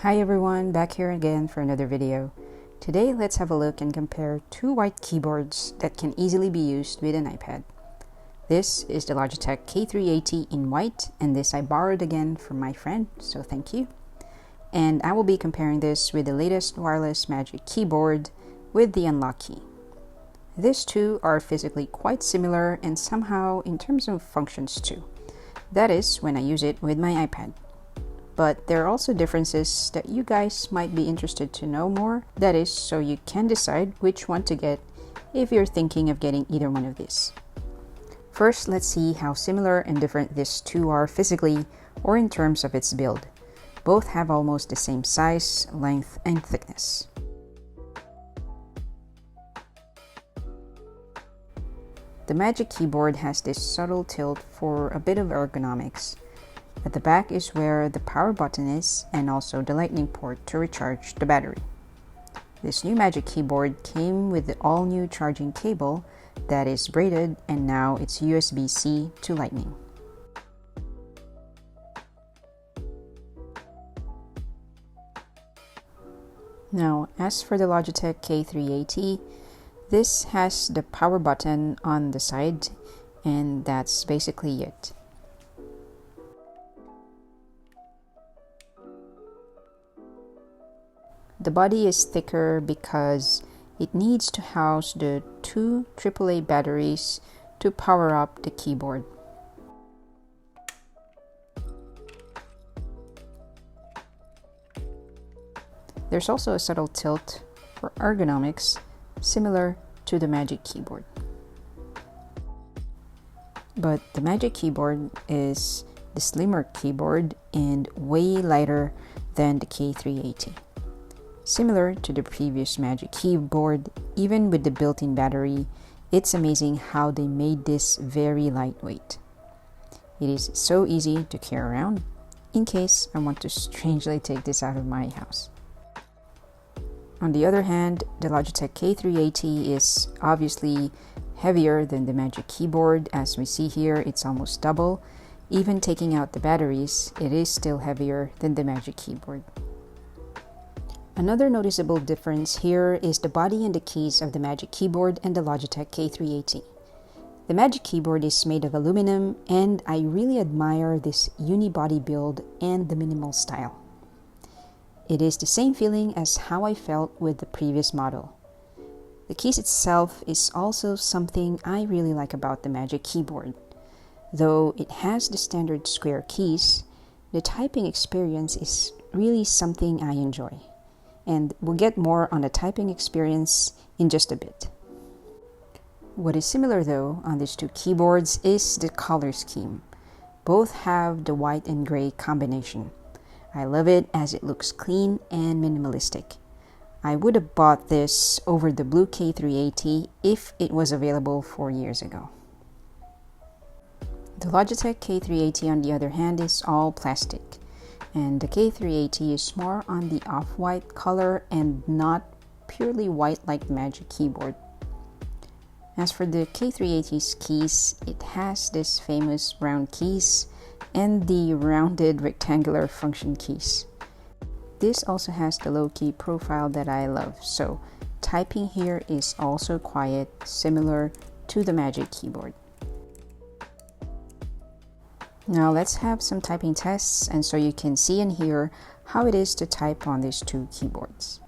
Hi everyone, back here again for another video. Today let's have a look and compare two white keyboards that can easily be used with an iPad. This is the Logitech K380 in white, and this I borrowed again from my friend, so thank you. And I will be comparing this with the latest wireless Magic Keyboard with the unlock key. These two are physically quite similar and somehow in terms of functions too. That is when I use it with my iPad. But there are also differences that you guys might be interested to know more. That is, so you can decide which one to get if you're thinking of getting either one of these. First, let's see how similar and different these two are physically or in terms of its build. Both have almost the same size, length, and thickness. The Magic Keyboard has this subtle tilt for a bit of ergonomics. At the back is where the power button is, and also the lightning port to recharge the battery. This new Magic Keyboard came with the all-new charging cable that is braided, and now it's USB-C to lightning. Now, as for the Logitech K380, this has the power button on the side, and that's basically it. The body is thicker because it needs to house the two AAA batteries to power up the keyboard. There's also a subtle tilt for ergonomics, similar to the Magic Keyboard. But the Magic Keyboard is the slimmer keyboard and way lighter than the K380. Similar to the previous Magic Keyboard, even with the built-in battery, it's amazing how they made this very lightweight. It is so easy to carry around, in case I want to strangely take this out of my house. On the other hand, the Logitech K380 is obviously heavier than the Magic Keyboard. As we see here, it's almost double. Even taking out the batteries, it is still heavier than the Magic Keyboard. Another noticeable difference here is the body and the keys of the Magic Keyboard and the Logitech K380. The Magic Keyboard is made of aluminum, and I really admire this unibody build and the minimal style. It is the same feeling as how I felt with the previous model. The keys itself is also something I really like about the Magic Keyboard. Though it has the standard square keys, the typing experience is really something I enjoy. And we'll get more on the typing experience in just a bit. What is similar though on these two keyboards is the color scheme. Both have the white and gray combination. I love it as it looks clean and minimalistic. I would have bought this over the blue K380 if it was available 4 years ago. The Logitech K380 on the other hand is all plastic. And the K380 is more on the off-white color and not purely white like the Magic Keyboard. As for the K380's keys, it has this famous round keys and the rounded rectangular function keys. This also has the low key profile that I love, so typing here is also quiet, similar to the Magic Keyboard. Now let's have some typing tests, and so you can see and hear how it is to type on these two keyboards.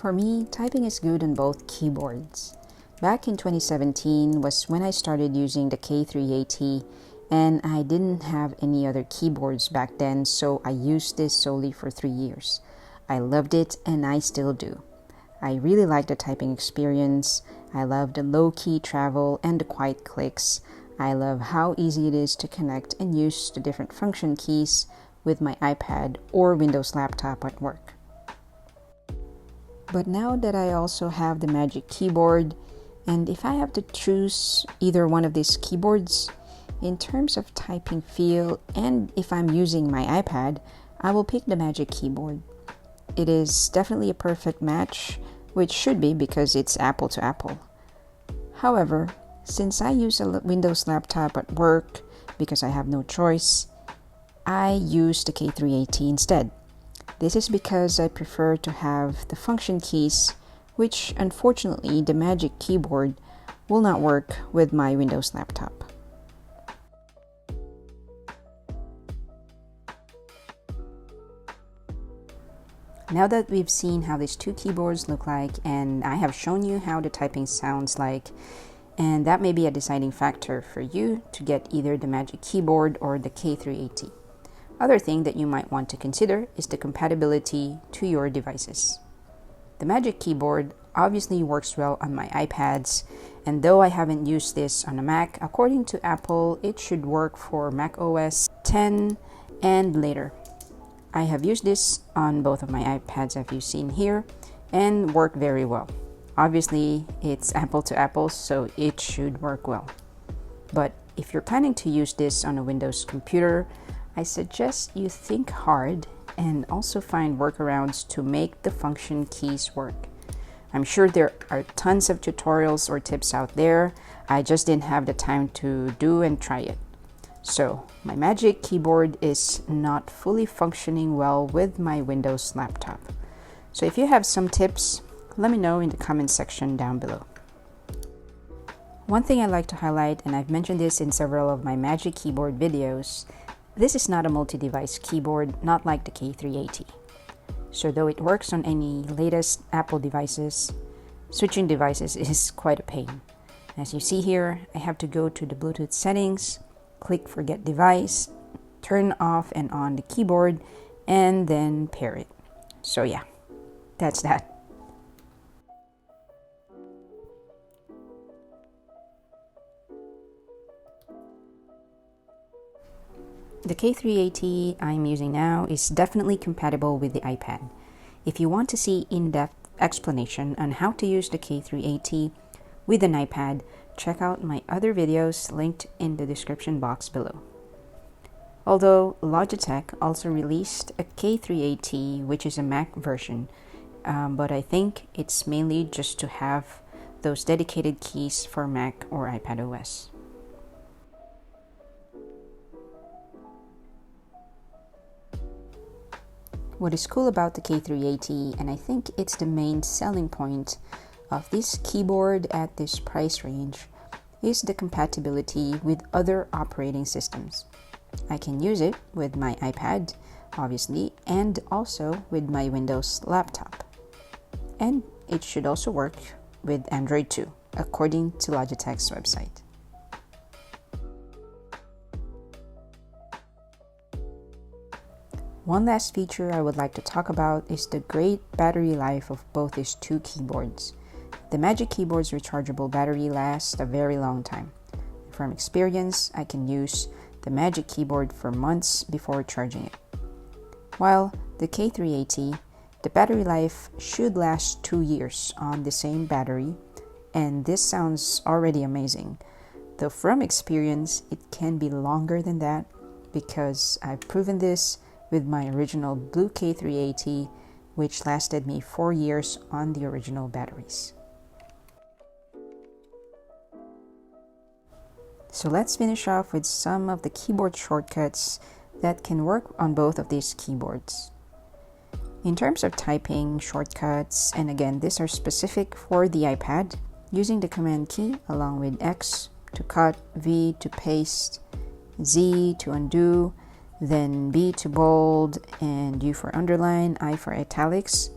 For me, typing is good on both keyboards. Back in 2017 was when I started using the K380, and I didn't have any other keyboards back then, so I used this solely for 3 years. I loved it and I still do. I really like the typing experience. I love the low-key travel and the quiet clicks. I love how easy it is to connect and use the different function keys with my iPad or Windows laptop at work. But now that I also have the Magic Keyboard, and if I have to choose either one of these keyboards, in terms of typing feel and if I'm using my iPad, I will pick the Magic Keyboard. It is definitely a perfect match, which should be because it's Apple to Apple. However, since I use a Windows laptop at work because I have no choice, I use the K380 instead. This is because I prefer to have the function keys, which unfortunately the Magic Keyboard will not work with my Windows laptop. Now that we've seen how these two keyboards look like, and I have shown you how the typing sounds like, and that may be a deciding factor for you to get either the Magic Keyboard or the K380. Other thing that you might want to consider is the compatibility to your devices. The Magic Keyboard obviously works well on my iPads, and though I haven't used this on a Mac, according to Apple, it should work for Mac OS 10 and later. I have used this on both of my iPads, as you've seen here, and work very well. Obviously, it's Apple to Apple, so it should work well. But if you're planning to use this on a Windows computer, I suggest you think hard and also find workarounds to make the function keys work. I'm sure there are tons of tutorials or tips out there. I just didn't have the time to do and try it. So, my Magic Keyboard is not fully functioning well with my Windows laptop. So if you have some tips, let me know in the comment section down below. One thing I like to highlight, and I've mentioned this in several of my Magic Keyboard videos, this is not a multi-device keyboard, not like the K380. So though it works on any latest Apple devices, switching devices is quite a pain. As you see here, I have to go to the Bluetooth settings, click Forget Device, turn off and on the keyboard, and then pair it. So yeah, that's that. The K380 I'm using now is definitely compatible with the iPad. If you want to see in-depth explanation on how to use the K380 with an iPad, check out my other videos linked in the description box below. Although Logitech also released a K380, which is a Mac version, but I think it's mainly just to have those dedicated keys for Mac or iPad OS. What is cool about the K380, and I think it's the main selling point of this keyboard at this price range, is the compatibility with other operating systems. I can use it with my iPad, obviously, and also with my Windows laptop. And it should also work with Android too, according to Logitech's website. One last feature I would like to talk about is the great battery life of both these two keyboards. The Magic Keyboard's rechargeable battery lasts a very long time. From experience, I can use the Magic Keyboard for months before charging it. While the K380, the battery life should last 2 years on the same battery, and this sounds already amazing. Though from experience, it can be longer than that because I've proven this with my original blue K380, which lasted me 4 years on the original batteries. So let's finish off with some of the keyboard shortcuts that can work on both of these keyboards. In terms of typing shortcuts, and again, these are specific for the iPad, using the Command key along with X to cut, V to paste, Z to undo, then B to bold, and U for underline, I for italics.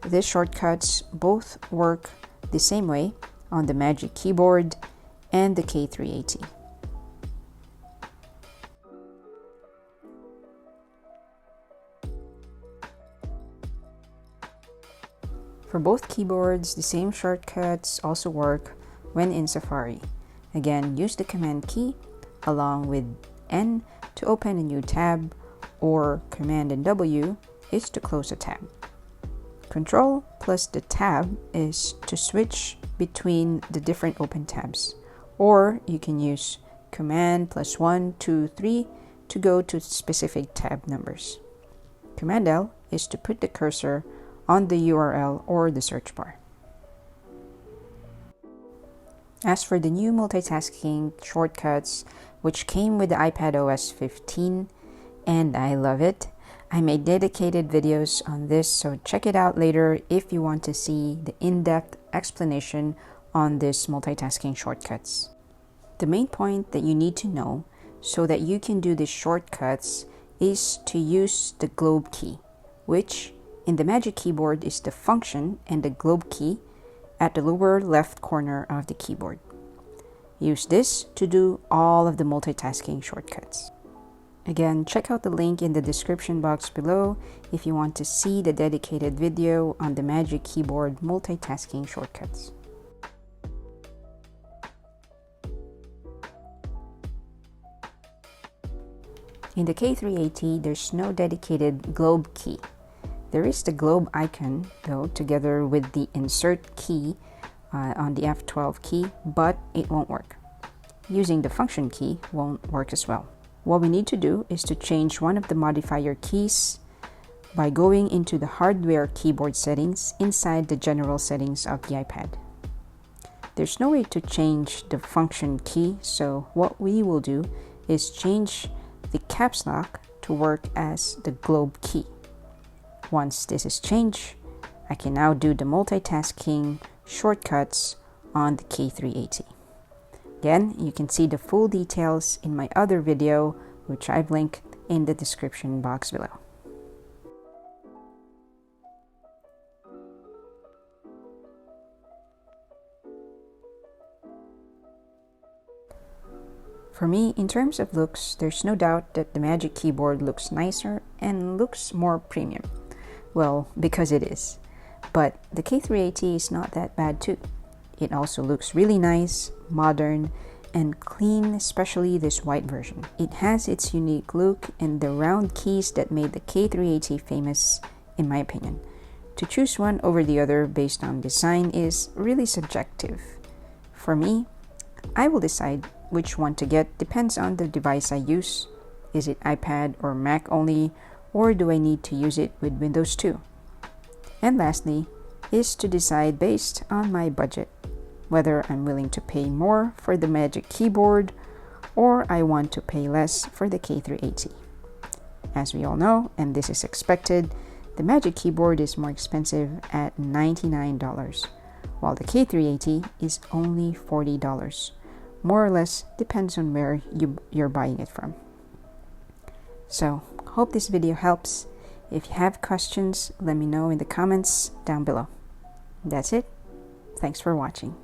These shortcuts both work the same way on the Magic Keyboard and the K380. For both keyboards, the same shortcuts also work when in Safari. Again, use the Command key along with N to open a new tab, or Command and W is to close a tab. Control plus the tab is to switch between the different open tabs, or you can use Command plus 1, 2, 3 to go to specific tab numbers. Command L is to put the cursor on the URL or the search bar. As for the new multitasking shortcuts, which came with the iPad OS 15, and I love it, I made dedicated videos on this, so check it out later if you want to see the in-depth explanation on this multitasking shortcuts. The main point that you need to know so that you can do these shortcuts is to use the globe key, which in the Magic Keyboard is the function and the globe key at the lower left corner of the keyboard. Use this to do all of the multitasking shortcuts. Again, check out the link in the description box below if you want to see the dedicated video on the Magic Keyboard multitasking shortcuts. In the K380, there's no dedicated globe key. There is the globe icon, though, together with the insert key on the F12 key, but it won't work. Using the function key won't work as well. What we need to do is to change one of the modifier keys by going into the hardware keyboard settings inside the general settings of the iPad. There's no way to change the function key, so what we will do is change the caps lock to work as the globe key. Once this is changed, I can now do the multitasking shortcuts on the K380. Again, you can see the full details in my other video, which I've linked in the description box below. For me, in terms of looks, there's no doubt that the Magic Keyboard looks nicer and looks more premium. Well, because it is. But the K380 is not that bad too. It also looks really nice, modern, and clean, especially this white version. It has its unique look and the round keys that made the K380 famous, in my opinion. To choose one over the other based on design is really subjective. For me, I will decide which one to get depends on the device I use. Is it iPad or Mac only, or do I need to use it with Windows 2? And lastly, is to decide based on my budget, whether I'm willing to pay more for the Magic Keyboard or I want to pay less for the K380. As we all know, and this is expected, the Magic Keyboard is more expensive at $99, while the K380 is only $40. More or less depends on where you're buying it from. So, hope this video helps. If you have questions, let me know in the comments down below. That's it. Thanks for watching.